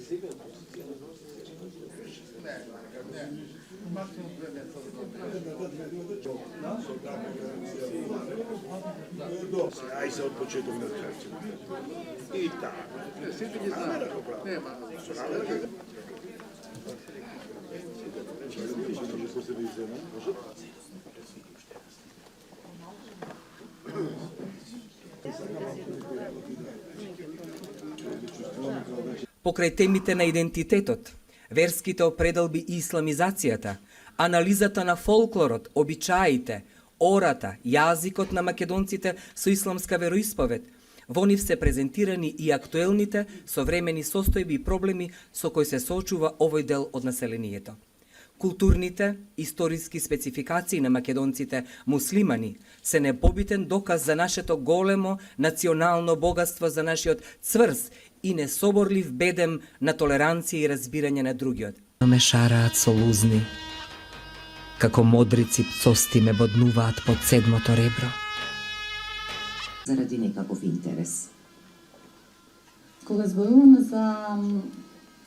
Ај се од почеток на крајчето. И така. Сите ги знаат. Нема. Покрај темите на идентитетот, верските определби и исламизацијата, анализата на фолклорот, обичаите, ората, јазикот на македонците со исламска вероисповед, во нив се презентирани и актуелните современи состојби и проблеми со кои се соочува овој дел од населението. Културните, историски спецификации на македонците муслимани се непобитен доказ за нашето големо национално богатство, за нашиот цврз и несоборлив бедем на толеранција и разбирање на другиот. Ме шараат со лузни, како модрици пцости ме боднуваат под седмото ребро. Заради некаков интерес. Кога зборуваме за